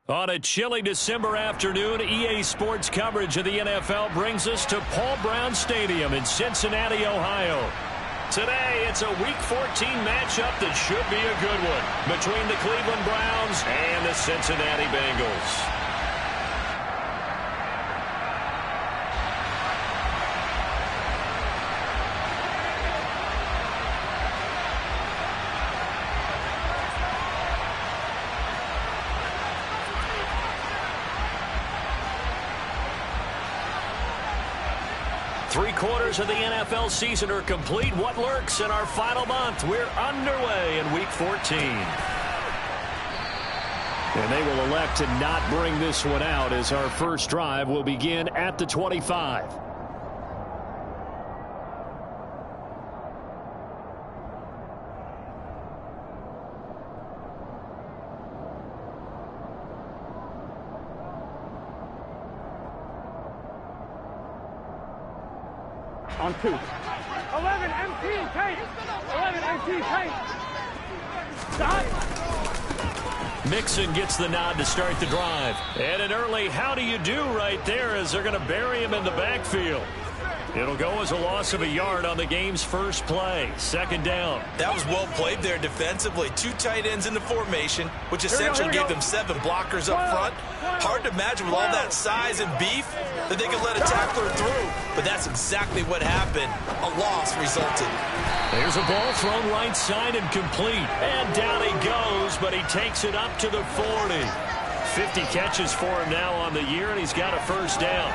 On a chilly December afternoon, EA Sports coverage of the NFL brings us to Paul Brown Stadium in Cincinnati, Ohio. Today, it's a Week 14 matchup that should be a good one between the Cleveland Browns and the Cincinnati Bengals. Three-quarters of the NFL season are complete. What lurks in our final month? We're underway in Week 14. And they will elect to not bring this one out as our first drive will begin at the 25. On 2. 11 MT tank. 11 MT tank. Stop. Mixon gets the nod to start the drive. And an early how do you do right there as they're going to bury him in the backfield. It'll go as a loss of a yard on the game's first play. Second down. That was well played there defensively. Two tight ends in the formation, which essentially gave them 7 blockers up front. Hard to imagine with all that size and beef that they could let a tackler through. But that's exactly what happened. A loss resulted. There's a ball thrown right side and complete. And down he goes, but he takes it up to the 40. 50 catches for him now on the year, and he's got a first down.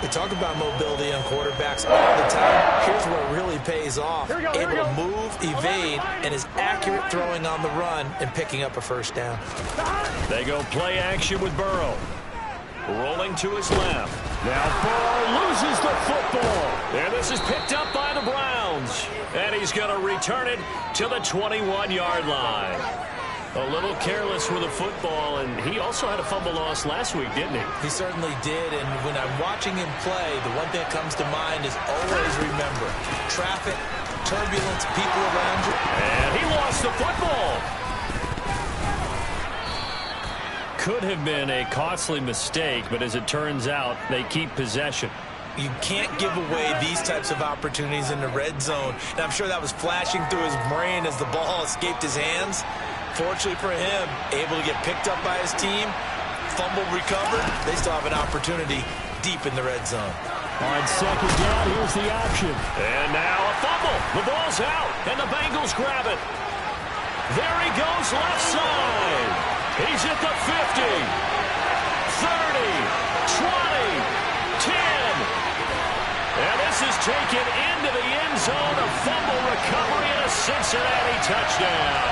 We talk about mobility on quarterbacks all the time. Here's where it really pays off. Able to move, evade, and is accurate throwing on the run and picking up a first down. They go play action with Burrow. Rolling to his left. Now Burrow loses the football. And this is picked up by the Browns. And he's going to return it to the 21-yard line. A little careless with the football, and he also had a fumble loss last week, didn't he? He certainly did, and when I'm watching him play, the one thing that comes to mind is always remember, traffic, turbulence, people around you. And he lost the football. Could have been a costly mistake, but as it turns out, they keep possession. You can't give away these types of opportunities in the red zone, and I'm sure that was flashing through his brain as the ball escaped his hands. Fortunately for him, able to get picked up by his team, fumble recovered. They still have an opportunity deep in the red zone. On second down, here's the option. And now a fumble. The ball's out, and the Bengals grab it. There he goes left side. He's at the 50, 30, 20, 10. And this is taken into the end zone. A fumble recovery and a Cincinnati touchdown.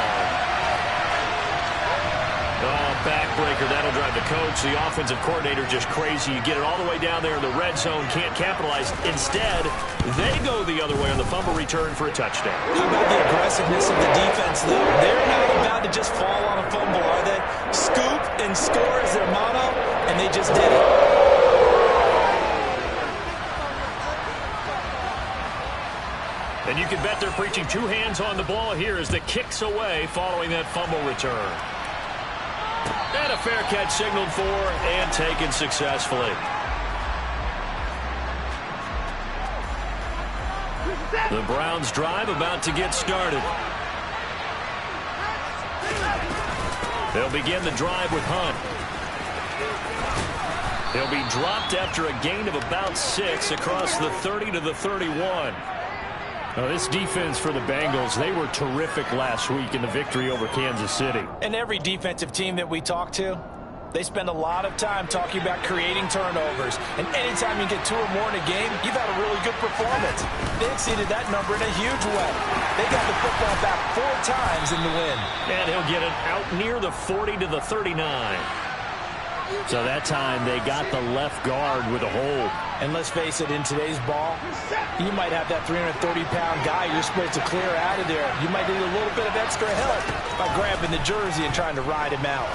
Oh, backbreaker. That'll drive the coach. The offensive coordinator just crazy. You get it all the way down there in the red zone. Can't capitalize. Instead, they go the other way on the fumble return for a touchdown. How about the aggressiveness of the defense, though? They're not about to just fall on a fumble, are they? Scoop and score is their motto, and they just did it. And you can bet they're preaching two hands on the ball here as the kick's away following that fumble return. And a fair catch signaled for and taken successfully. The Browns drive about to get started. They'll begin the drive with Hunt. He'll be dropped after a gain of about 6 across the 30 to the 31. Now, this defense for the Bengals, they were terrific last week in the victory over Kansas City. And every defensive team that we talk to, they spend a lot of time talking about creating turnovers. And anytime you get 2 or more in a game, you've had a really good performance. They exceeded that number in a huge way. They got the football back 4 times in the win. And he'll get it out near the 40 to the 39. So that time they got the left guard with a hold. And let's face it, in today's ball, you might have that 330-pound guy you're supposed to clear out of there. You might need a little bit of extra help by grabbing the jersey and trying to ride him out.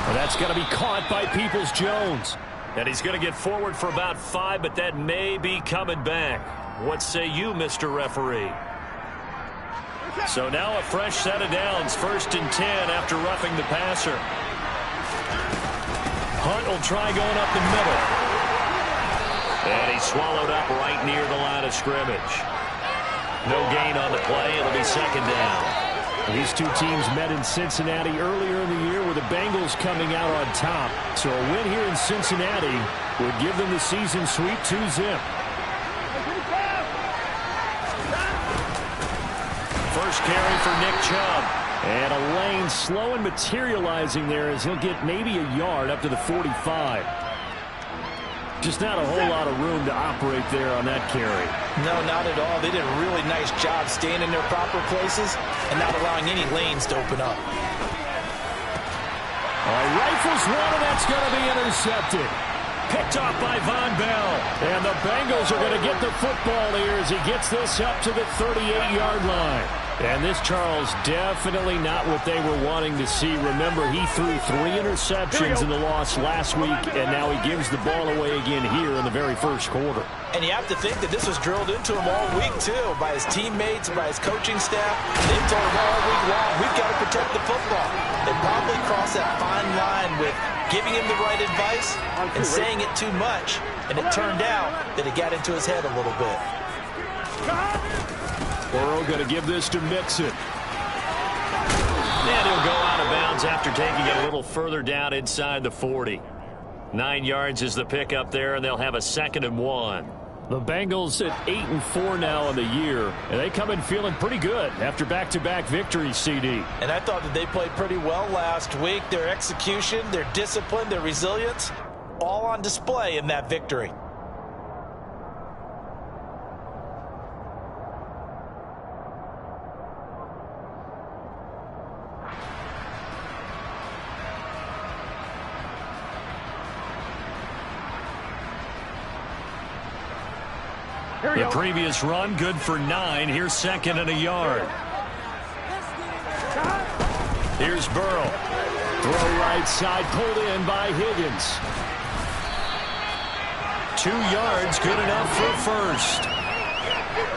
Well, that's going to be caught by Peoples-Jones. And he's going to get forward for about 5, but that may be coming back. What say you, Mr. Referee? So now a fresh set of downs, 1st and 10 after roughing the passer. Hunt will try going up the middle. And he's swallowed up right near the line of scrimmage. No gain on the play. It'll be second down. These two teams met in Cincinnati earlier in the year with the Bengals coming out on top. So a win here in Cincinnati would give them the season sweep 2-zip. First carry for Nick Chubb. And a lane slow and materializing there as he'll get maybe a yard up to the 45. Just not a whole lot of room to operate there on that carry. No, not at all. They did a really nice job staying in their proper places and not allowing any lanes to open up. Rifles one, and that's going to be intercepted. Picked off by Von Bell. And the Bengals are going to get the football here as he gets this up to the 38-yard line. And this, Charles, definitely not what they were wanting to see. Remember, he threw 3 interceptions in the loss last week, and now he gives the ball away again here in the very first quarter. And you have to think that this was drilled into him all week, too, by his teammates, by his coaching staff. They've told him all week long, we've got to protect the football. They probably crossed that fine line with giving him the right advice and saying it too much, and it turned out that it got into his head a little bit. Burrow going to give this to Mixon. And he'll go out of bounds after taking it a little further down inside the 40. 9 yards is the pickup there, and they'll have a 2nd and 1. The Bengals at 8-4 now in the year, and they come in feeling pretty good after back-to-back victories, CD. And I thought that they played pretty well last week. Their execution, their discipline, their resilience, all on display in that victory. The previous run, good for 9. Here's 2nd and a yard. Here's Burrow. Throw right side, pulled in by Higgins. 2 yards, good enough for a first.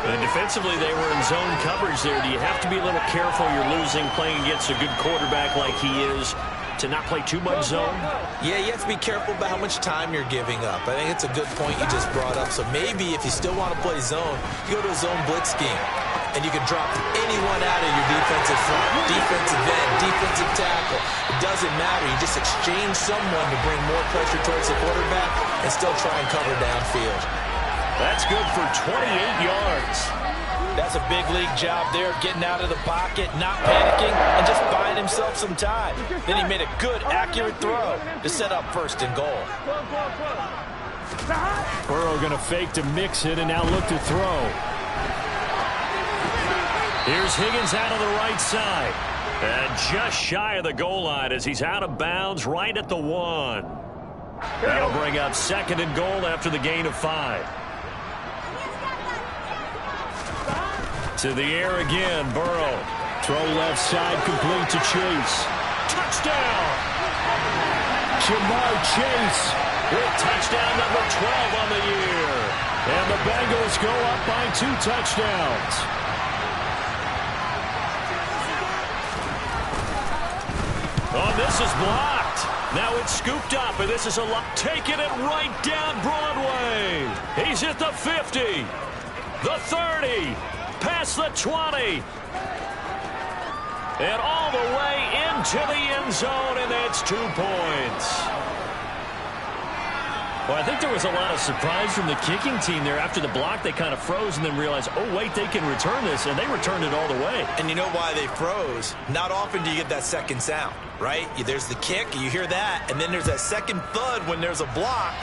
And defensively, they were in zone coverage there. Do you have to be a little careful? You're losing, playing against a good quarterback like he is, to not play too much zone? Yeah, you have to be careful about how much time you're giving up. I think it's a good point you just brought up. So maybe if you still want to play zone, you go to a zone blitz scheme, and you can drop anyone out of your defensive front, defensive end, defensive tackle. It doesn't matter. You just exchange someone to bring more pressure towards the quarterback and still try and cover downfield. That's good for 28 yards. That's a big league job there, getting out of the pocket, not panicking, and just buying himself some time. Then he made a good, accurate throw to set up 1st and goal. Burrow going to fake to Mixon and now look to throw. Here's Higgins out of the right side. And just shy of the goal line as he's out of bounds right at the 1. That'll bring up 2nd and goal after the gain of 5. To the air again, Burrow. Throw left side, complete to Chase. Touchdown! Jamar Chase with touchdown number 12 on the year. And the Bengals go up by 2 touchdowns. Oh, this is blocked. Now it's scooped up, and this is a lot. Taking it right down Broadway. He's at the 50, the 30. Past the 20. And all the way into the end zone, and that's 2 points. Well, I think there was a lot of surprise from the kicking team there. After the block, they kind of froze and then realized, oh, wait, they can return this, and they returned it all the way. And you know why they froze? Not often do you get that second sound, right? There's the kick, you hear that, and then there's that second thud when there's a block.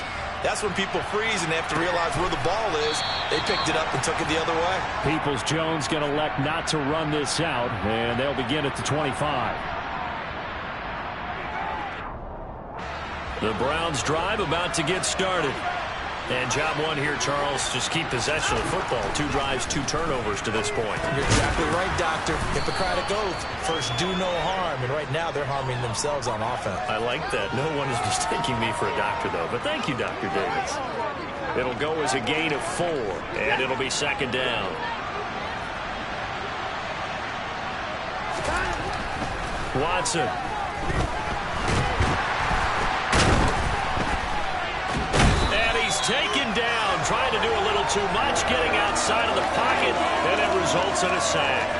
That's when people freeze and they have to realize where the ball is. They picked it up and took it the other way. Peoples-Jones going to elect not to run this out, and they'll begin at the 25. The Browns drive about to get started. And job 1 here, Charles, just keep possession of the football. 2 drives, 2 turnovers to this point. You're exactly right, Doctor. Hippocratic oath. First, do no harm. And right now, they're harming themselves on offense. I like that. No one is mistaking me for a doctor, though. But thank you, Dr. Davis. It'll go as a gain of 4, and it'll be 2nd down. Watson. he's taken down, trying to do a little too much, getting outside of the pocket, and it results in a sack.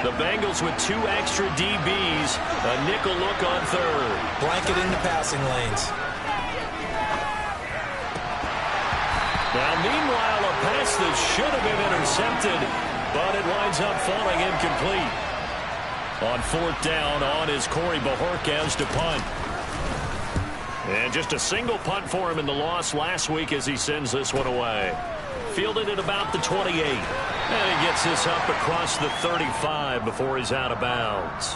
The Bengals with 2 extra DBs, a nickel look on third. Blanket in the passing lanes. Now, meanwhile, a pass that should have been intercepted, but it winds up falling incomplete. On 4th down, on is Corey Bajorquez to punt. And just a single punt for him in the loss last week as he sends this one away. Fielded at about the 28. And he gets this up across the 35 before he's out of bounds.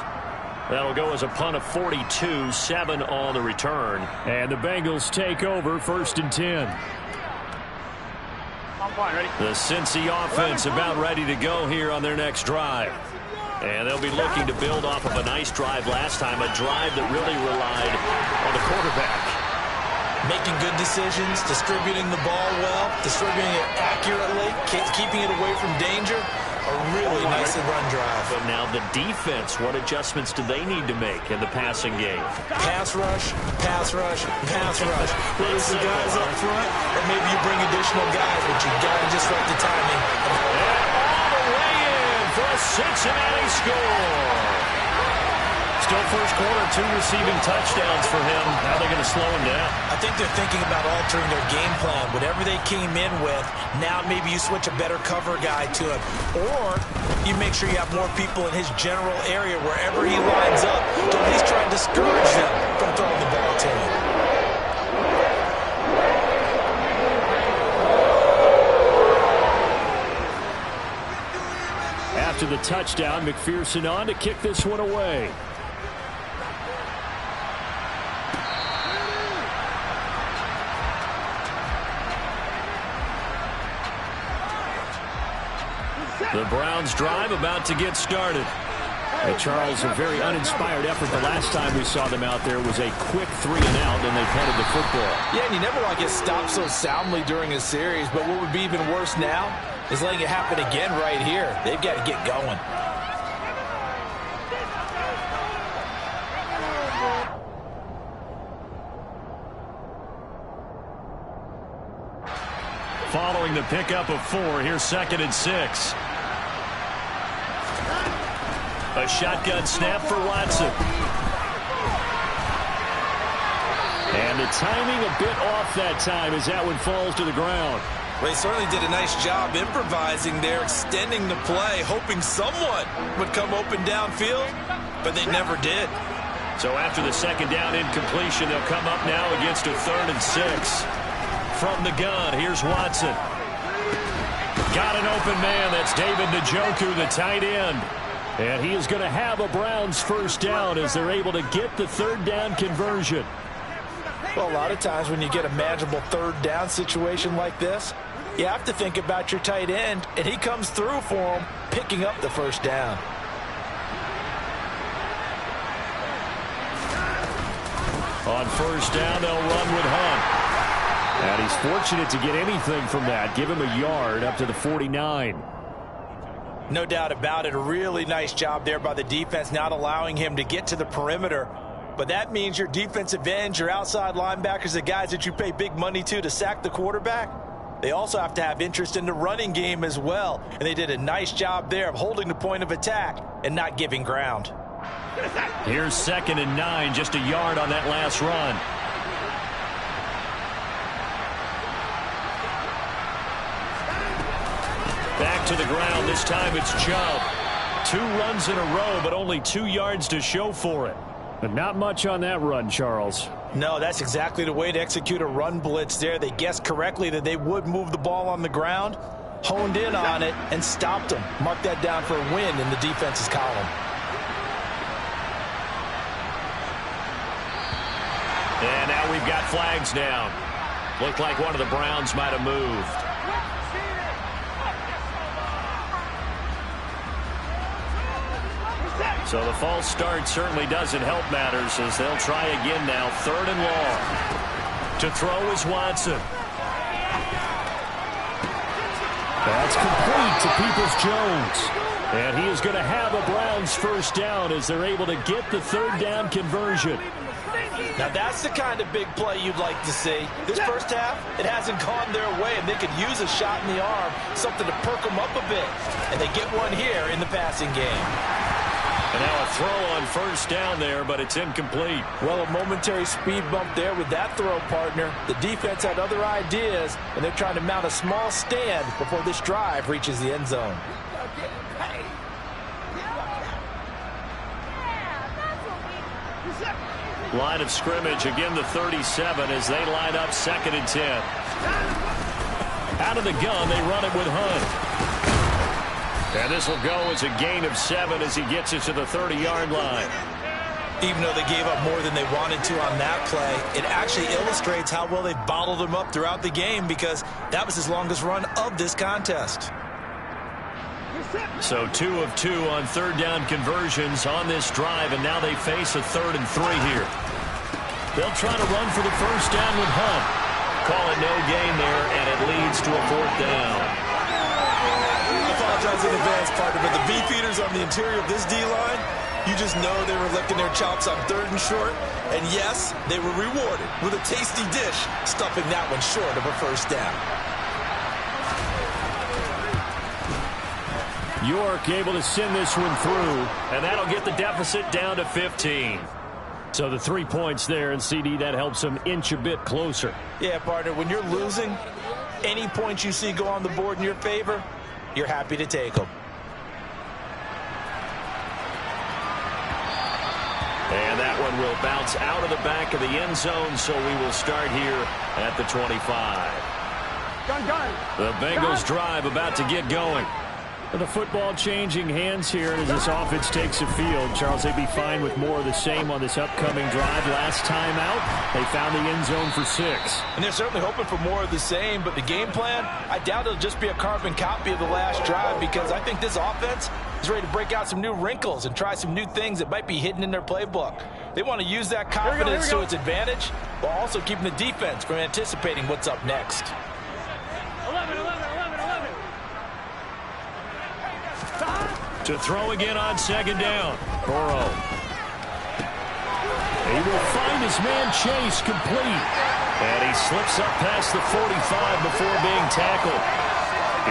That'll go as a punt of 42, 7 on the return. And the Bengals take over 1st and 10. The Cincy offense about ready to go here on their next drive. And they'll be looking to build off of a nice drive last time, a drive that really relied on the quarterback. Making good decisions, distributing the ball well, distributing it accurately, keeping it away from danger. A really nicely run drive. But now the defense, what adjustments do they need to make in the passing game? Pass rush, pass rush, pass rush. Whether it's the guys up front or maybe you bring additional guys, but you got to just right the timing. And all the way in for a Cincinnati score. Still first quarter, 2 receiving touchdowns for him. How are they going to slow him down? I think they're thinking about altering their game plan. Whatever they came in with, now maybe you switch a better cover guy to him. Or you make sure you have more people in his general area wherever he lines up to at least try and discourage them from throwing the ball to him. After the touchdown, McPherson on to kick this one away. The Browns drive about to get started. Hey, Charles, a very uninspired effort. The last time we saw them out there was a quick 3 and out, and they punted the football. Yeah, and you never want to get stopped so soundly during a series, but what would be even worse now is letting it happen again right here. They've got to get going. Following the pickup of 4, here's 2nd and 6. A shotgun snap for Watson. And the timing a bit off that time as that one falls to the ground. Well, he certainly did a nice job improvising there, extending the play, hoping someone would come open downfield, but they never did. So after the 2nd down incompletion, they'll come up now against a 3rd and 6. From the gun, here's Watson. Got an open man. That's David Njoku, the tight end. And he is going to have a Browns 1st down as they're able to get the 3rd down conversion. Well, a lot of times when you get a manageable 3rd down situation like this, you have to think about your tight end, and he comes through for him, picking up the 1st down. On 1st down, they'll run with Hunt. And he's fortunate to get anything from that. Give him a yard up to the 49. No doubt about it. A really nice job there by the defense, not allowing him to get to the perimeter. But that means your defensive ends, your outside linebackers, the guys that you pay big money to sack the quarterback, they also have to have interest in the running game as well. And they did a nice job there of holding the point of attack and not giving ground. Here's 2nd and 9, just a yard on that last run. Back to the ground. This time it's Chubb. 2 runs in a row, but only 2 yards to show for it. But not much on that run, Charles. No, that's exactly the way to execute a run blitz there. They guessed correctly that they would move the ball on the ground, honed in on it, and stopped them. Mark that down for a win in the defense's column. And now we've got flags down. Looked like one of the Browns might have moved. So the false start certainly doesn't help matters as they'll try again now. 3rd and long. To throw is Watson. That's complete to Peoples-Jones. And he is going to have a Browns 1st down as they're able to get the 3rd down conversion. Now that's the kind of big play you'd like to see. This first half, it hasn't gone their way, and they could use a shot in the arm, something to perk them up a bit. And they get one here in the passing game. And now a throw on first down there, but it's incomplete. Well, a momentary speed bump there with that throw, partner. The defense had other ideas, and they're trying to mount a small stand before this drive reaches the end zone. Line of scrimmage, again the 37 as they line up 2nd and 10. Out of the gun, they run it with Hunt. And this will go as a gain of 7 as he gets it to the 30-yard line. Even though they gave up more than they wanted to on that play, it actually illustrates how well they bottled them up throughout the game, because that was his longest run of this contest. So 2 of 2 on 3rd down conversions on this drive, and now they face a 3rd and 3 here. They'll try to run for the first down with Hunt. Call it no gain there, and it leads to a 4th down. I apologize in advance, partner, but the beefeaters on the interior of this D-line, you just know they were licking their chops on 3rd and short. And yes, they were rewarded with a tasty dish, stuffing that one short of a first down. York able to send this one through, and that'll get the deficit down to 15. So the 3 points there, and CD, that helps them inch a bit closer. Yeah, partner, when you're losing, any points you see go on the board in your favor, you're happy to take them. And that one will bounce out of the back of the end zone, so we will start here at the 25. The Bengals drive about to get going. The football changing hands here as this offense takes the field. Charles, they'd be fine with more of the same on this upcoming drive. Last time out, they found the end zone for 6. And they're certainly hoping for more of the same, but the game plan, I doubt it'll just be a carbon copy of the last drive, because I think this offense is ready to break out some new wrinkles and try some new things that might be hidden in their playbook. They want to use that confidence to its advantage, while also keeping the defense from anticipating what's up next. 11. To throw again on 2nd down. Burrow. He will find his man Chase complete. And he slips up past the 45 before being tackled.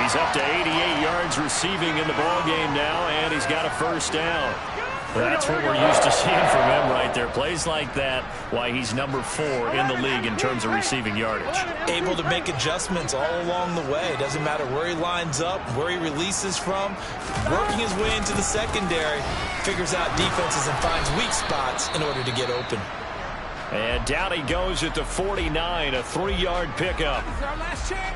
He's up to 88 yards receiving in the ballgame now, and he's got a first down. That's what we're used to seeing from him right there. Plays like that, why he's number 4 in the league in terms of receiving yardage. Able to make adjustments all along the way. Doesn't matter where he lines up, where he releases from. Working his way into the secondary, figures out defenses and finds weak spots in order to get open. And down he goes at the 49, a 3-yard pickup.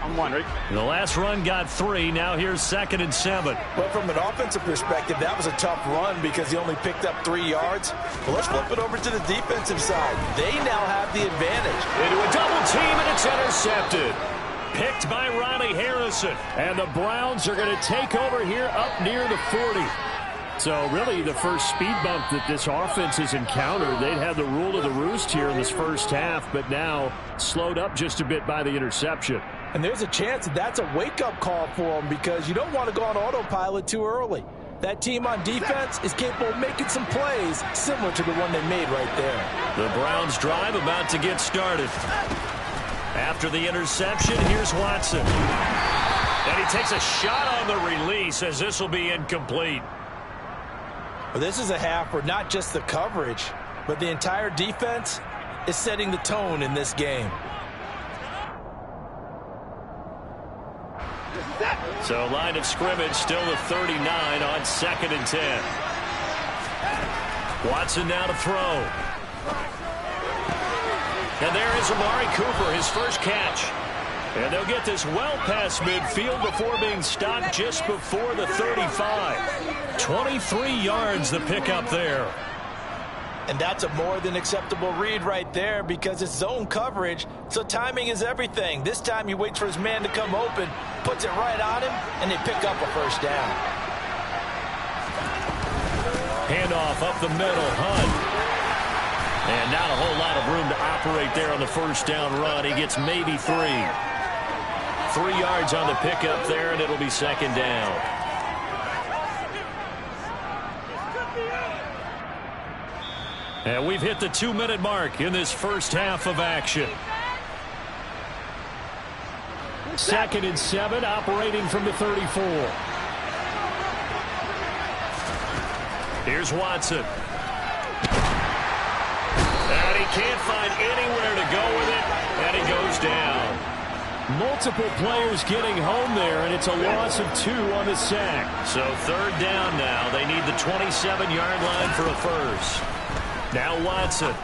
I'm wondering. The last run got 3. Now here's 2nd and 7. Well, from an offensive perspective, that was a tough run because he only picked up 3 yards. Well, let's flip it over to the defensive side. They now have the advantage. Into a double team, and it's intercepted. Picked by Riley Harrison. And the Browns are going to take over here up near the 40. So really the first speed bump that this offense has encountered. They'd had the rule of the roost here in this first half, but now slowed up just a bit by the interception. And there's a chance that that's a wake-up call for them, because you don't want to go on autopilot too early. That team on defense is capable of making some plays similar to the one they made right there. The Browns drive about to get started. After the interception, here's Watson. And he takes a shot on the release as this will be incomplete. Well, this is a half where not just the coverage, but the entire defense is setting the tone in this game. So line of scrimmage still the 39 on 2nd and 10. Watson now to throw. And there is Amari Cooper, his first catch. And they'll get this well past midfield before being stopped just before the 35. 23 yards the pickup there. And that's a more than acceptable read right there, because it's zone coverage, so timing is everything. This time he waits for his man to come open, puts it right on him, and they pick up a first down. Handoff up the middle, Hunt. And not a whole lot of room to operate there on the first down run. He gets maybe 3. 3 yards on the pickup there, and it'll be 2nd down. And we've hit the 2-minute mark in this first half of action. 2nd and 7, operating from the 34. Here's Watson. And he can't find anywhere to go with it, and he goes down. Multiple players getting home there, and it's a loss of 2 on the sack. So 3rd down now. They need the 27-yard line for a first. Now Watson.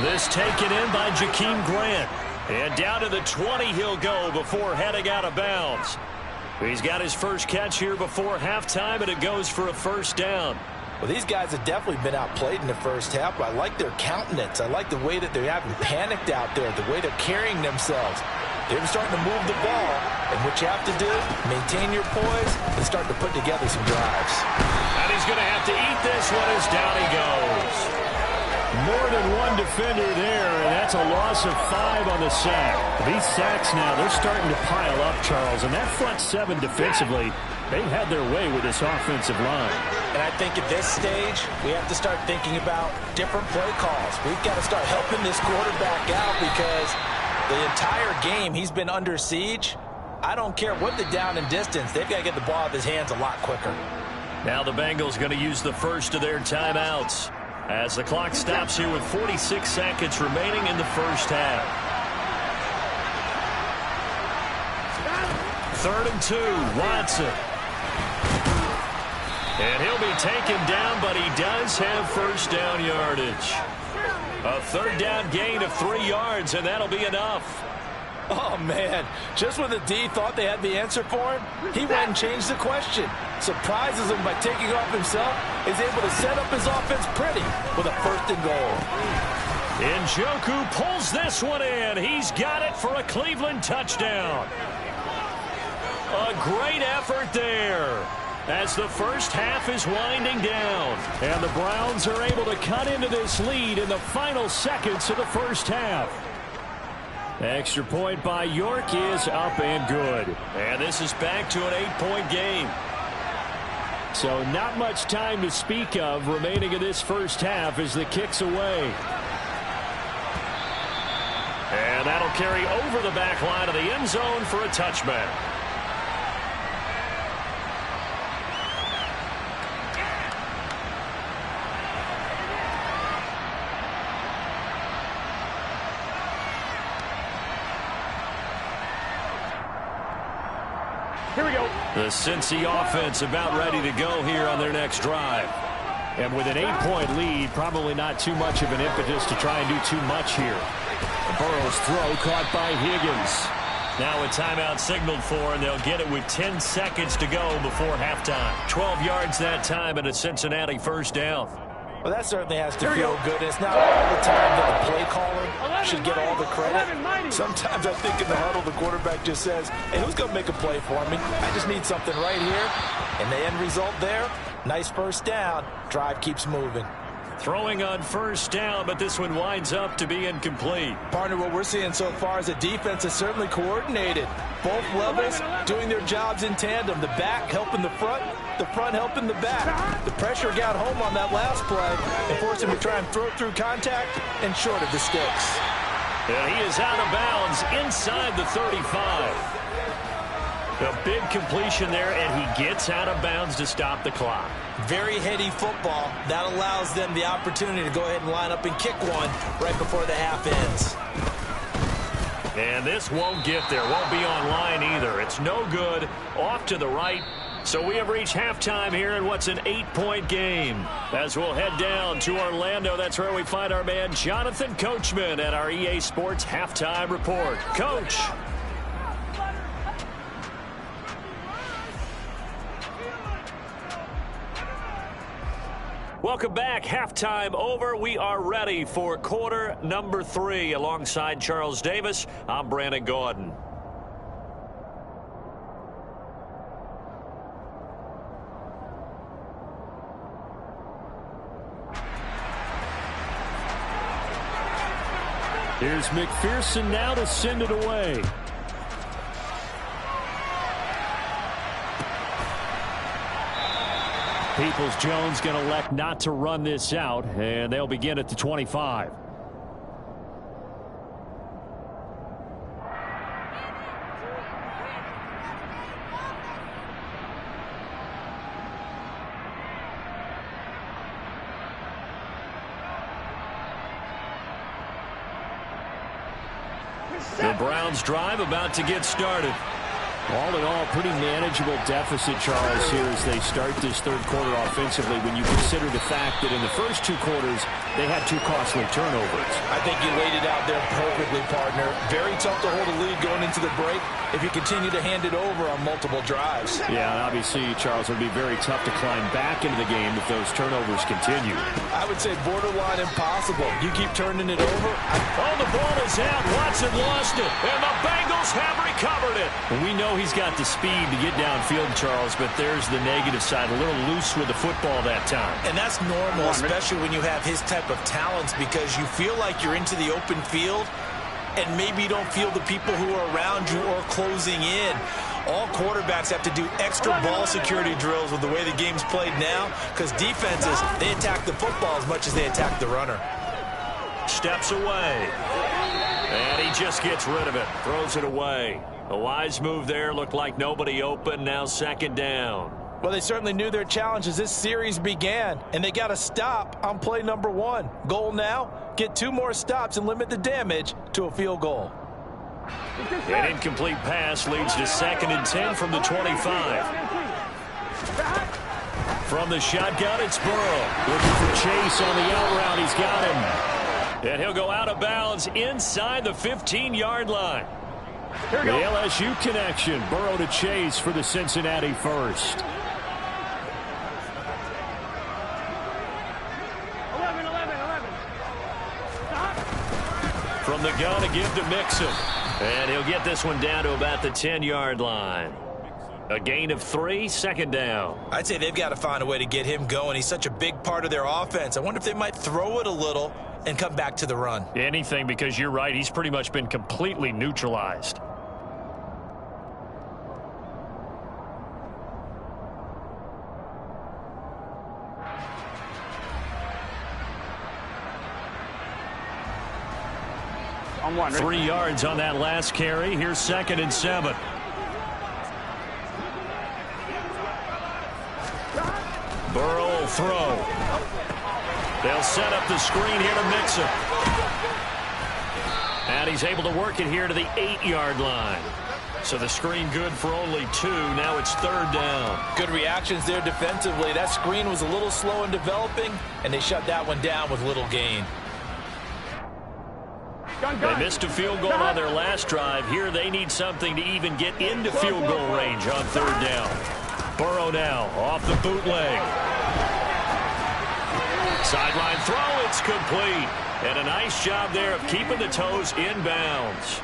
This taken in by Jakeem Grant. And down to the 20 he'll go before heading out of bounds. He's got his first catch here before halftime, and it goes for a first down. Well, these guys have definitely been outplayed in the first half, but I like their countenance. I like the way that they haven't panicked out there, the way they're carrying themselves. They're starting to move the ball, and what you have to do, maintain your poise and start to put together some drives. And he's going to have to eat this one as down he goes. More than one defender there, and that's a loss of 5 on the sack. These sacks now, they're starting to pile up, Charles, and that front 7 defensively, they've had their way with this offensive line. And I think at this stage, we have to start thinking about different play calls. We've got to start helping this quarterback out because the entire game he's been under siege. I don't care what the down and distance, they've got to get the ball out of his hands a lot quicker. Now the Bengals going to use the first of their timeouts as the clock stops here with 46 seconds remaining in the first half. 3rd and 2, Watson. And he'll be taken down, but he does have first down yardage. A 3rd down gain of 3 yards, and that'll be enough. Oh, man. Just when the D thought they had the answer for him, he went and changed the question. Surprises him by taking off himself. Is able to set up his offense pretty with a 1st and goal. Njoku pulls this one in. He's got it for a Cleveland touchdown. A great effort there as the first half is winding down. And the Browns are able to cut into this lead in the final seconds of the first half. Extra point by York is up and good. And this is back to an 8-point game. So not much time to speak of remaining in this first half as the kick's away. And that'll carry over the back line of the end zone for a touchback. Here we go. The Cincy offense about ready to go here on their next drive. And with an 8-point lead, probably not too much of an impetus to try and do too much here. Burrow's throw caught by Higgins. Now a timeout signaled for, and they'll get it with 10 seconds to go before halftime. 12 yards that time and a Cincinnati first down. Well, that certainly has to feel good. It's not all the time that the play caller should get all the credit. Sometimes I think in the huddle, the quarterback just says, hey, who's going to make a play for me? I just need something right here. And the end result there, nice first down. Drive keeps moving. Throwing on first down, but this one winds up to be incomplete. Partner, what we're seeing so far is the defense is certainly coordinated. Both levels doing their jobs in tandem. The back helping the front helping the back. The pressure got home on that last play and forced him to try and throw through contact and short of the sticks. And he is out of bounds inside the 35. A big completion there, and he gets out of bounds to stop the clock. Very heady football. That allows them the opportunity to go ahead and line up and kick one right before the half ends. And this won't get there. Won't be online either. It's no good. Off to the right. So we have reached halftime here in what's an 8-point game. As we'll head down to Orlando, that's where we find our man Jonathan Coachman at our EA Sports Halftime Report. Coach. Welcome back. Halftime over. We are ready for quarter number 3. Alongside Charles Davis, I'm Brandon Gordon. Here's McPherson now to send it away. He Peoples-Jones going to elect not to run this out, and they'll begin at the 25. The Browns drive about to get started. All in all, pretty manageable deficit, Charles, here as they start this third quarter offensively when you consider the fact that in the first two quarters, they had two costly turnovers. I think you laid it out there perfectly, partner. Very tough to hold a lead going into the break if you continue to hand it over on multiple drives. Yeah, and obviously, Charles, it would be very tough to climb back into the game if those turnovers continue. I would say borderline impossible. You keep turning it over. Oh, the ball is out. Watson lost it, and the Bengals have recovered it. We know he's got the speed to get downfield, Charles, but there's the negative side. A little loose with the football that time. And that's normal, especially when you have his type of talents, because you feel like you're into the open field and maybe you don't feel the people who are around you or closing in. All quarterbacks have to do extra ball security drills with the way the game's played now, because defenses, they attack the football as much as they attack the runner. Steps away. And he just gets rid of it. Throws it away. A wise move there. Looked like nobody open. Now second down. Well, they certainly knew their challenge as this series began, and they got to stop on play number 1. Goal now, get 2 more stops and limit the damage to a field goal. An incomplete pass leads to 2nd and 10 from the 25. From the shotgun, it's Burrow. Looking for Chase on the out route. He's got him. And he'll go out of bounds inside the 15-yard line. The LSU connection. Burrow to Chase for the Cincinnati first. 11. Stop. From the gun to give to Mixon. And he'll get this one down to about the 10-yard line. A gain of 3, second down. I'd say they've got to find a way to get him going. He's such a big part of their offense. I wonder if they might throw it a little and come back to the run. Anything, because you're right. He's pretty much been completely neutralized. On 1. 3 yards on that last carry. Here's 2nd and 7. Burrow will throw. They'll set up the screen here to Mixon. And he's able to work it here to the 8-yard line. So the screen good for only 2. Now it's 3rd down. Good reactions there defensively. That screen was a little slow in developing, and they shut that one down with little gain. They missed a field goal on their last drive. Here they need something to even get into field goal range on 3rd down. Burrow now off the bootleg. Sideline throw, it's complete. And a nice job there of keeping the toes inbounds.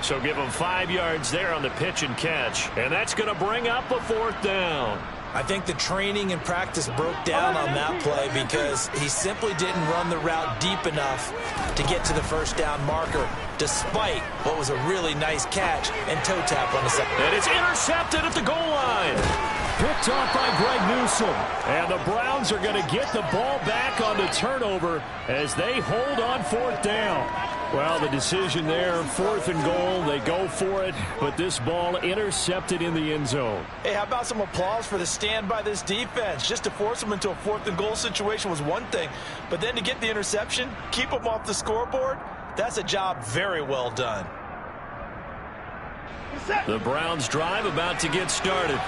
So give them 5 yards there on the pitch and catch. And that's going to bring up a 4th down. I think the training and practice broke down on that play because he simply didn't run the route deep enough to get to the first down marker, despite what was a really nice catch and toe tap on the second. And it's intercepted at the goal line. Picked off by Greg Newsome. And the Browns are going to get the ball back on the turnover as they hold on 4th down. Well, the decision there, 4th and goal, they go for it, but this ball intercepted in the end zone. Hey, how about some applause for the stand by this defense? Just to force them into a 4th and goal situation was one thing, but then to get the interception, keep them off the scoreboard, that's a job very well done. The Browns drive about to get started.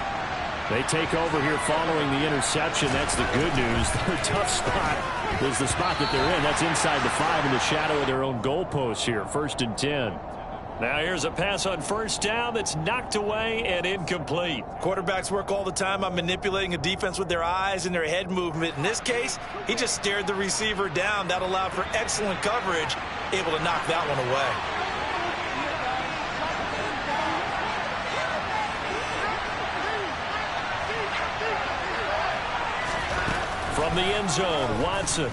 They take over here following the interception. That's the good news. Their tough spot is the spot that they're in. That's inside the 5 in the shadow of their own goalpost here. 1st and 10. Now here's a pass on 1st down that's knocked away and incomplete. Quarterbacks work all the time on manipulating a defense with their eyes and their head movement. In this case, he just stared the receiver down. That allowed for excellent coverage, able to knock that one away. From the end zone, Watson.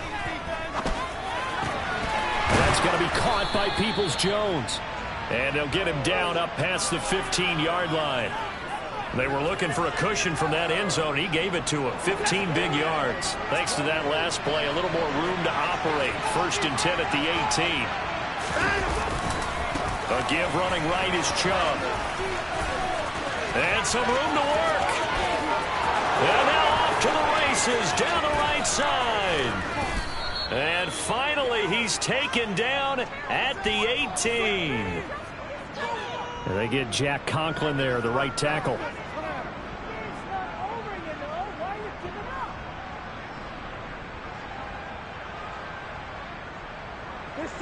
That's going to be caught by Peoples-Jones. And they'll get him down up past the 15-yard line. They were looking for a cushion from that end zone. He gave it to him. 15 big yards. Thanks to that last play, a little more room to operate. 1st and 10 at the 18. A give running right is Chubb. And some room to work. And now off to the races down the right side. And finally, he's taken down at the 18. And they get Jack Conklin there, the right tackle.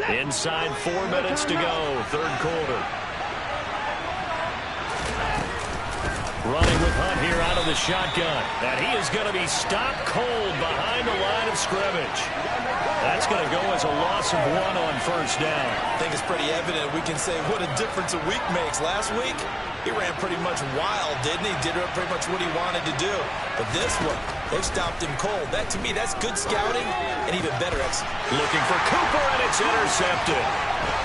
Inside 4 minutes to go, 3rd quarter. Running with Hunt here out of the shotgun. And he is going to be stopped cold behind the line of scrimmage. That's going to go as a loss of 1 on 1st down. I think it's pretty evident. We can say what a difference a week makes. Last week, he ran pretty much wild, didn't he? Did pretty much what he wanted to do. But this one, they've stopped him cold. That, to me, that's good scouting and even better execution. Looking for Cooper, and it's intercepted.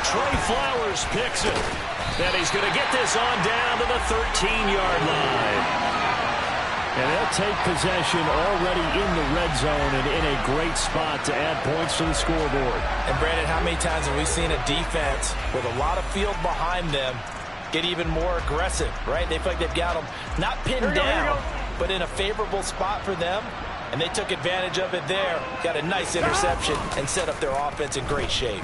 Trey Flowers picks it. And he's going to get this on down to the 13-yard line. And they'll take possession already in the red zone and in a great spot to add points to the scoreboard. And, Brandon, how many times have we seen a defense with a lot of field behind them get even more aggressive, right? They feel like they've got them not pinned down, but in a favorable spot for them. And they took advantage of it there. Got a nice interception and set up their offense in great shape.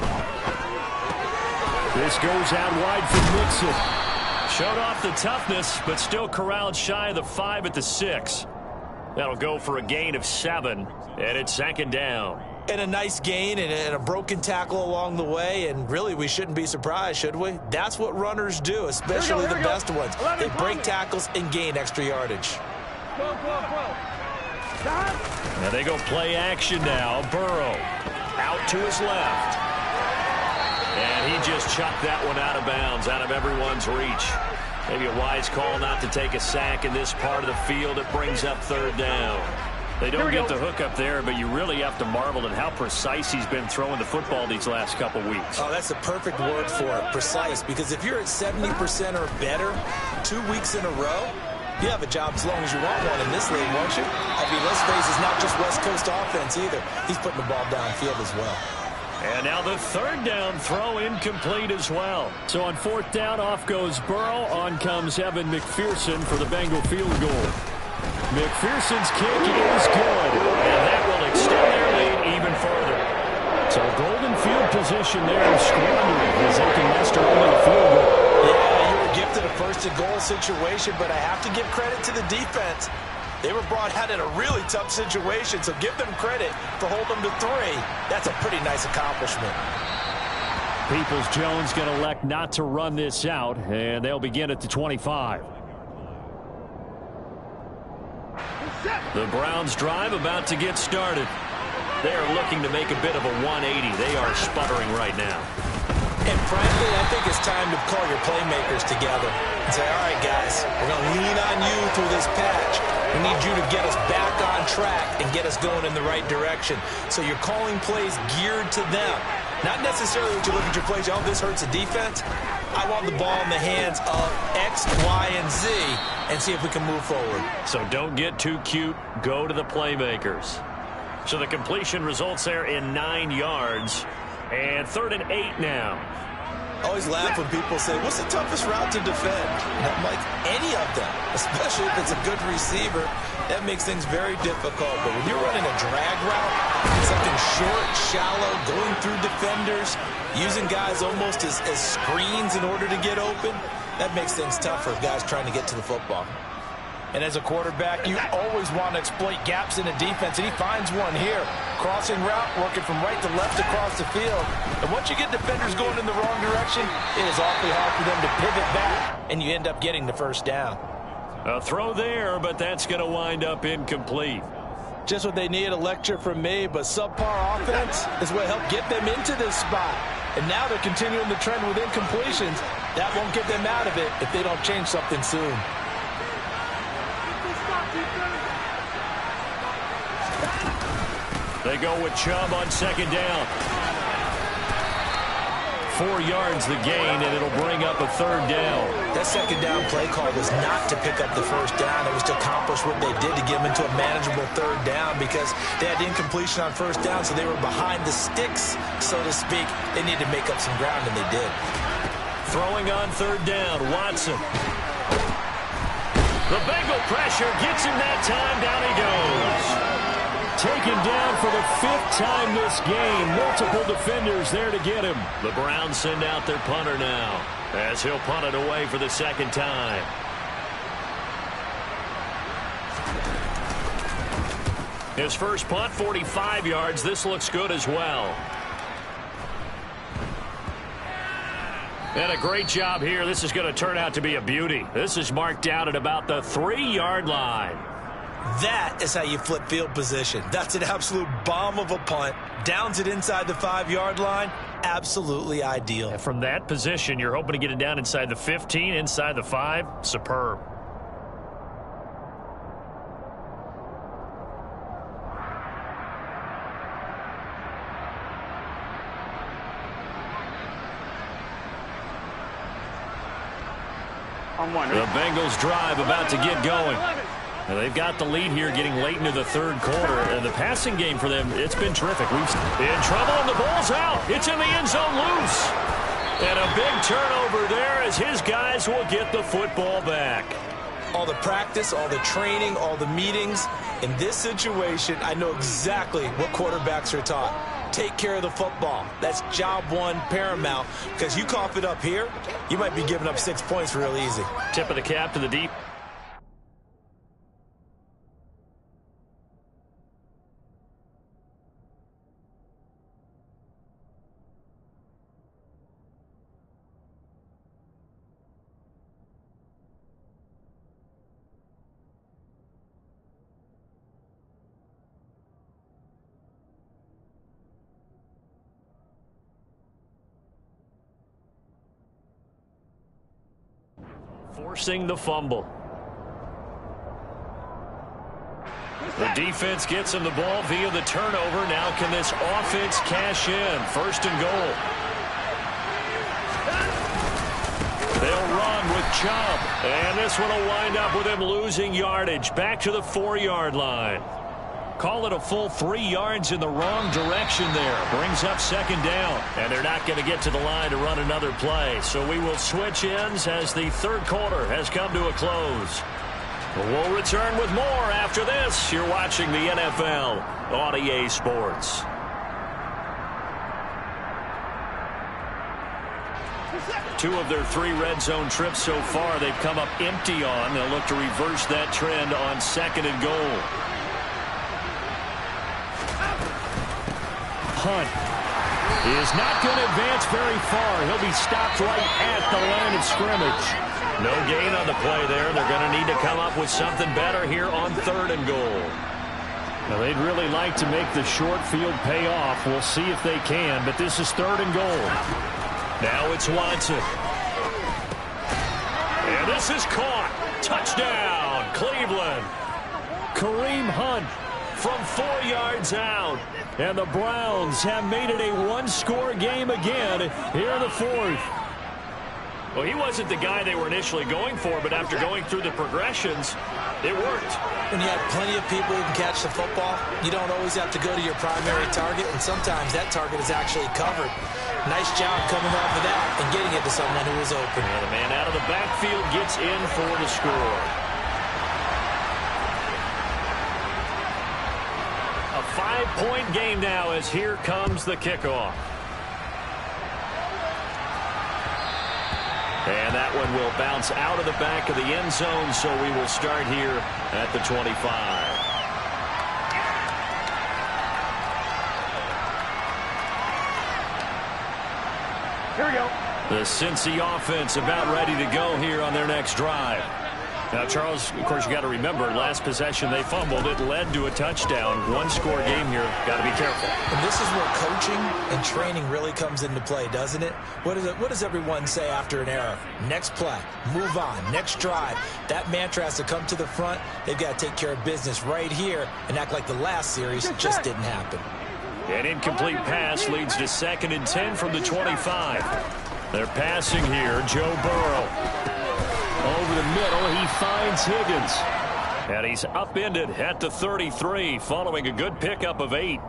This goes out wide for Mixon. Showed off the toughness, but still corralled shy of the 5 at the 6. That'll go for a gain of 7, and it's 2nd down. And a nice gain and a broken tackle along the way, and really we shouldn't be surprised, should we? That's what runners do, especially the best ones. They break tackles and gain extra yardage. Now they go play action now. Burrow out to his left. And he just chucked that one out of bounds, out of everyone's reach. Maybe a wise call not to take a sack in this part of the field. It brings up 3rd down. They don't get the hook up there, but you really have to marvel at how precise he's been throwing the football these last couple weeks. Oh, that's the perfect word for it, precise. Because if you're at 70% or better 2 weeks in a row, you have a job as long as you want one in this league, won't you? I mean, let's face it, it's not just West Coast offense either. He's putting the ball downfield as well. And now the 3rd down throw incomplete as well. So on 4th down, off goes Burrow. On comes Evan McPherson for the Bengal field goal. McPherson's kick is good. And that will extend their lead even further. So golden field position there and squandering as they can muster only a field goal. Yeah, you were gifted a 1st and goal situation, but I have to give credit to the defense. They were brought out in a really tough situation, so give them credit for holding them to 3. That's a pretty nice accomplishment. Peoples-Jones going to elect not to run this out, and they'll begin at the 25. The Browns drive about to get started. They are looking to make a bit of a 180. They are sputtering right now. And frankly, I think it's time to call your playmakers together and say, all right, guys, we're going to lean on you through this patch. We need you to get us back on track and get us going in the right direction. So you're calling plays geared to them. Not necessarily that you look at your plays, oh, this hurts the defense. I want the ball in the hands of X, Y, and Z and see if we can move forward. So don't get too cute. Go to the playmakers. So the completion results there in 9 yards. And 3rd and 8 now. I always laugh when people say, what's the toughest route to defend? And I'm like, any of them, especially if it's a good receiver. That makes things very difficult. But when you're running a drag route, something short, shallow, going through defenders, using guys almost as screens in order to get open, that makes things tougher. Guys trying to get to the football. And as a quarterback, you always want to exploit gaps in the defense, and he finds one here. Crossing route, working from right to left across the field. And once you get defenders going in the wrong direction, it is awfully hard for them to pivot back, and you end up getting the 1st down. A throw there, but that's going to wind up incomplete. Just what they need, a lecture from me, but subpar offense is what helped get them into this spot. And now they're continuing the trend with incompletions. That won't get them out of it if they don't change something soon. They go with Chubb on 2nd down. 4 yards the gain, and it'll bring up a 3rd down. That 2nd down play call was not to pick up the 1st down. It was to accomplish what they did to get them into a manageable 3rd down because they had incompletion on 1st down, so they were behind the sticks, so to speak. They needed to make up some ground, and they did. Throwing on 3rd down, Watson. The Bengal pressure gets him that time. Down he goes. Taken down for the 5th time this game. Multiple defenders there to get him. The Browns send out their punter now as he'll punt it away for the 2nd time. His first punt, 45 yards. This looks good as well. And a great job here. This is going to turn out to be a beauty. This is marked down at about the 3-yard line. That is how you flip field position. That's an absolute bomb of a punt. Downs it inside the 5-yard line. Absolutely ideal. And from that position, you're hoping to get it down inside the 15, inside the 5. Superb. The Bengals drive about to get going. And they've got the lead here getting late into the 3rd quarter. And the passing game for them, it's been terrific. We've in trouble, and the ball's out. It's in the end zone loose. And a big turnover there as his guys will get the football back. All the practice, all the training, all the meetings. In this situation, I know exactly what quarterbacks are taught. Take care of the football. That's job 1 paramount. Because you cough it up here, you might be giving up 6 points real easy. Tip of the cap to the deep. Forcing the fumble. The defense gets him the ball via the turnover. Now can this offense cash in? 1st and goal. They'll run with Chubb. And this one will wind up with him losing yardage. Back to the 4-yard line. Call it a full 3 yards in the wrong direction there. Brings up 2nd down. And they're not going to get to the line to run another play. So we will switch ends as the 3rd quarter has come to a close. We'll return with more after this. You're watching the NFL on EA Sports. Two of their 3 red zone trips so far they've come up empty on. They'll look to reverse that trend on 2nd and goal. Hunt is not going to advance very far. He'll be stopped right at the line of scrimmage. No gain on the play there. They're going to need to come up with something better here on 3rd and goal. Now, they'd really like to make the short field pay off. We'll see if they can, but this is 3rd and goal. Now it's Watson. And this is caught. Touchdown, Cleveland. Kareem Hunt from 4 yards out. And the Browns have made it a 1-score game again here in the 4th. Well, he wasn't the guy they were initially going for, but after going through the progressions, it worked. When you have plenty of people who can catch the football, you don't always have to go to your primary target, and sometimes that target is actually covered. Nice job coming off of that and getting it to someone who was open. And the man out of the backfield gets in for the score. A 5-point game now as here comes the kickoff. And that one will bounce out of the back of the end zone, so we will start here at the 25. Here we go. The Cincy offense about ready to go here on their next drive. Now, Charles, of course, you got to remember, last possession they fumbled. It led to a touchdown. 1-score game here. Got to be careful. And this is where coaching and training really comes into play, doesn't it? What does everyone say after an error? Next play, move on, next drive. That mantra has to come to the front. They've got to take care of business right here and act like the last series just didn't happen. An incomplete pass leads to 2nd and 10 from the 25. They're passing here. Joe Burrow. Over the middle, he finds Higgins. And he's upended at the 33 following a good pickup of 8.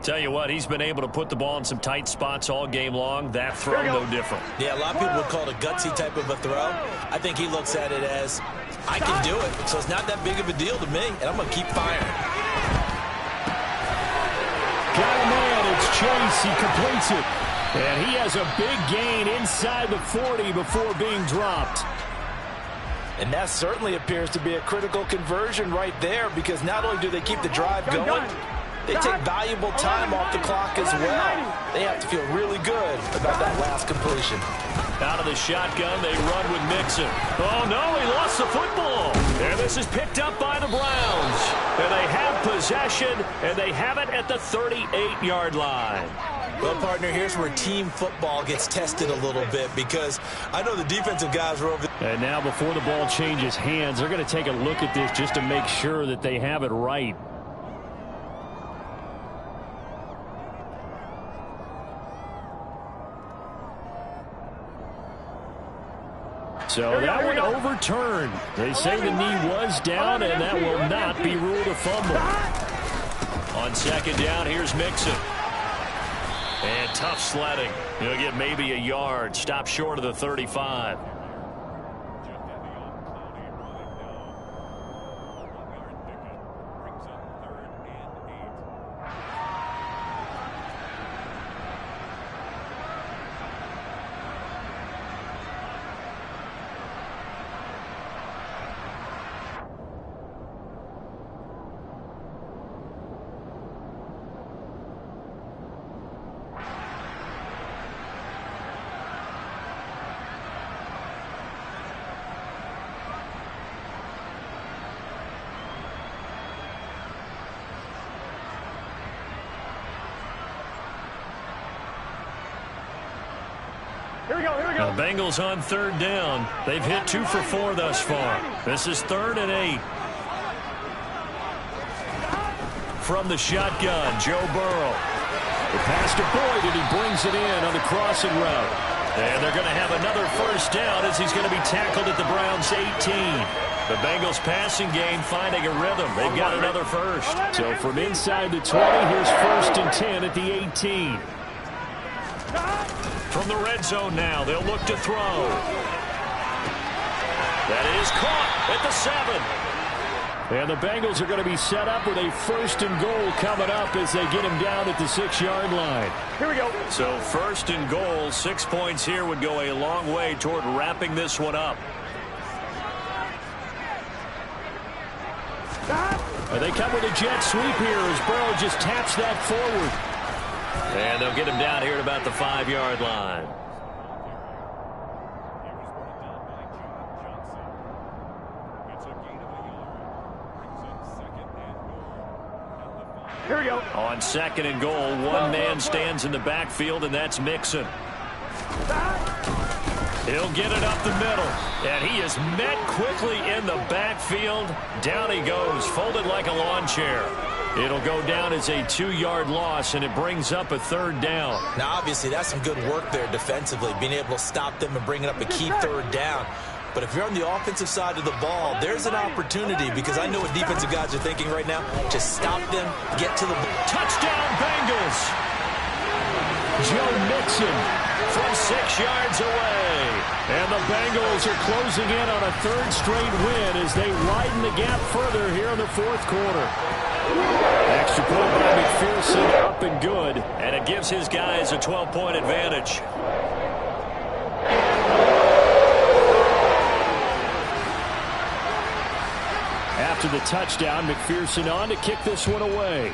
Tell you what, he's been able to put the ball in some tight spots all game long. That throw, no different. Yeah, a lot of people would call it a gutsy type of a throw. I think he looks at it as, I can do it, so it's not that big of a deal to me, and I'm going to keep firing. Got a man, it's Chase. He completes it. And he has a big gain inside the 40 before being dropped. And that certainly appears to be a critical conversion right there, because not only do they keep the drive going, they take valuable time off the clock as well. They have to feel really good about that last completion. Out of the shotgun, they run with Mixon. Oh, no, he lost the football. And this is picked up by the Browns. And they have possession, and they have it at the 38-yard line. Well, partner, here's where team football gets tested a little bit, because I know the defensive guys are over there. And now before the ball changes hands, they're going to take a look at this just to make sure that they have it right. So that one overturned. They say the knee was down, and that will not be ruled a fumble. On 2nd down, here's Mixon. And tough sledding. He'll get maybe a yard. Stop short of the 35. Here we go, here we go. The Bengals on 3rd down. They've hit 2 for 4 thus far. This is 3rd and 8. From the shotgun, Joe Burrow. The pass to Boyd, and he brings it in on the crossing route. And they're going to have another 1st down as he's going to be tackled at the Browns' 18. The Bengals passing game finding a rhythm. They've got another 1st. So from inside the 20, here's 1st and 10 at the 18. From the red zone now, they'll look to throw. That is caught at the 7. And the Bengals are going to be set up with a 1st and goal coming up as they get him down at the 6-yard line. Here we go. So 1st and goal, 6 points here would go a long way toward wrapping this one up. And they come with a jet sweep here as Burrow just taps that forward. And they'll get him down here at about the 5-yard line. Here we go. On 2nd and goal, one man stands in the backfield, and that's Mixon. He'll get it up the middle, and he is met quickly in the backfield. Down he goes, folded like a lawn chair. It'll go down as a 2-yard loss, and it brings up a 3rd down. Now, obviously, that's some good work there defensively, being able to stop them and bringing up a key 3rd down. But if you're on the offensive side of the ball, there's an opportunity, because I know what defensive guys are thinking right now. Just stop them, get to the ball. Touchdown, Bengals! Joe Mixon from 6 yards away. And the Bengals are closing in on a 3rd straight win as they widen the gap further here in the 4th quarter. Extra point by McPherson, up and good. And it gives his guys a 12-point advantage. After the touchdown, McPherson on to kick this one away.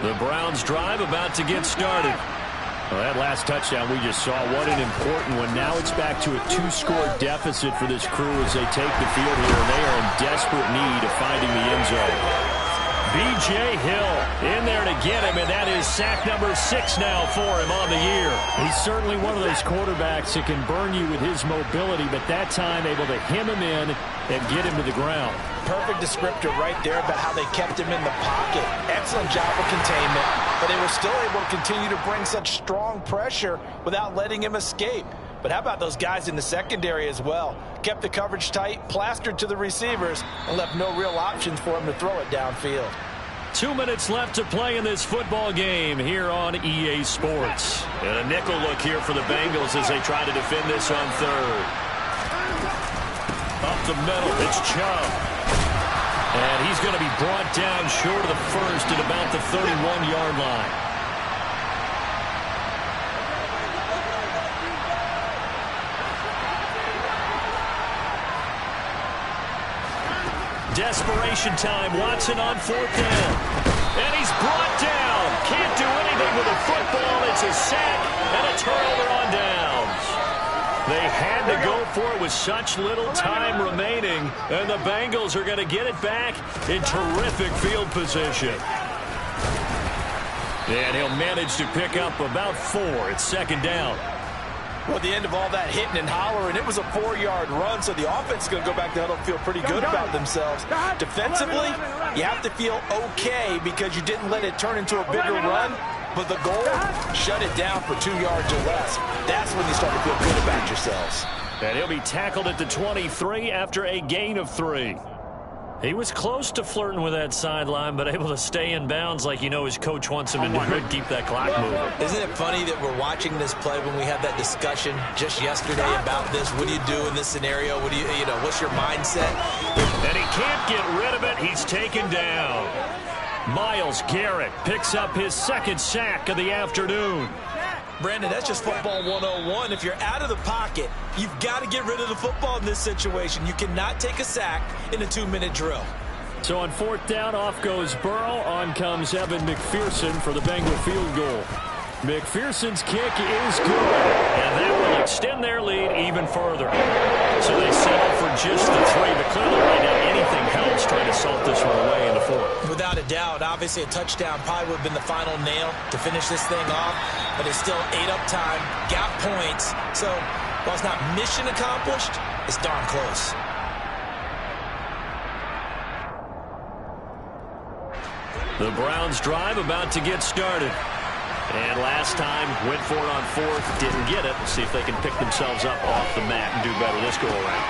The Browns drive about to get started. Well, that last touchdown we just saw, what an important one. Now it's back to a 2-score deficit for this crew as they take the field here, and they are in desperate need of finding the end zone. B.J. Hill in there to get him, and that is sack number 6 now for him on the year. He's certainly one of those quarterbacks that can burn you with his mobility, but that time able to hem him in and get him to the ground. Perfect descriptor right there about how they kept him in the pocket. Excellent job of containment, but they were still able to continue to bring such strong pressure without letting him escape. But how about those guys in the secondary as well? Kept the coverage tight, plastered to the receivers, and left no real options for him to throw it downfield. 2 minutes left to play in this football game here on EA Sports. And a nickel look here for the Bengals as they try to defend this on third. Up the middle, it's Chubb. And he's going to be brought down short of the first at about the 31-yard line. Desperation time. Watson on 4th down. And he's brought down. Can't do anything with the football. It's a sack and a turnover on downs. They had to go for it with such little time remaining. And the Bengals are going to get it back in terrific field position. And he'll manage to pick up about 4. It's 2nd down. Well, at the end of all that hitting and hollering, it was a 4-yard run, so the offense is going to go back to huddle, feel pretty good about themselves. Defensively, you have to feel okay because you didn't let it turn into a bigger run, but the goal, shut it down for 2 yards or less. That's when you start to feel good about yourselves. And he'll be tackled at the 23 after a gain of 3. He was close to flirting with that sideline, but able to stay in bounds like his coach wants him to do and keep that clock moving. Isn't it funny that we're watching this play when we had that discussion just yesterday about this? What do you do in this scenario? What do what's your mindset? And he can't get rid of it. He's taken down. Myles Garrett picks up his 2nd sack of the afternoon. Brandon, that's just football 101. If you're out of the pocket, you've got to get rid of the football in this situation. You cannot take a sack in a 2-minute drill. So on 4th down, off goes Burrow. On comes Evan McPherson for the Bengal field goal. McPherson's kick is good, and that will extend their lead even further. So they settle for just the 3, but clearly right now anything helps trying to salt this one away in the 4th. Without a doubt, obviously a touchdown probably would have been the final nail to finish this thing off, but it's still ate up time, got points. So while it's not mission accomplished, it's darn close. The Browns drive about to get started. And last time, went for it on 4th, didn't get it. We'll see if they can pick themselves up off the mat and do better this go-around.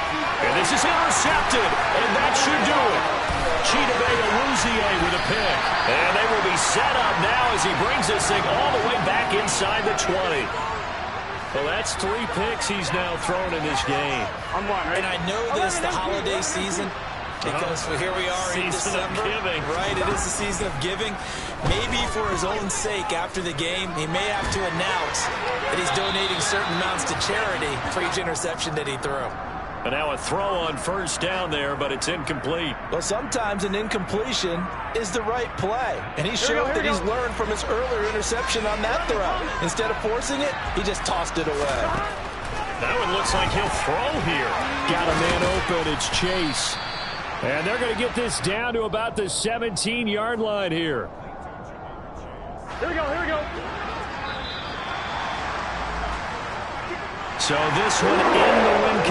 And this is intercepted, and that should do it. Chidobe Awuzie with a pick. And they will be set up now as he brings this thing all the way back inside the 20. Well, that's 3 picks he's now thrown in this game. And I know this, the holiday season, because here we are in December. Right, it is the season of giving. Maybe for his own sake after the game, he may have to announce that he's donating certain amounts to charity for each interception that he threw. And now a throw on 1st down there, but it's incomplete. Well, sometimes an incompletion is the right play. And he showed that he's learned from his earlier interception on that throw. Instead of forcing it, he just tossed it away. That one looks like he'll throw here. Got a man open. It's Chase. And they're going to get this down to about the 17-yard line here. Here we go, here we go. So this one in the win.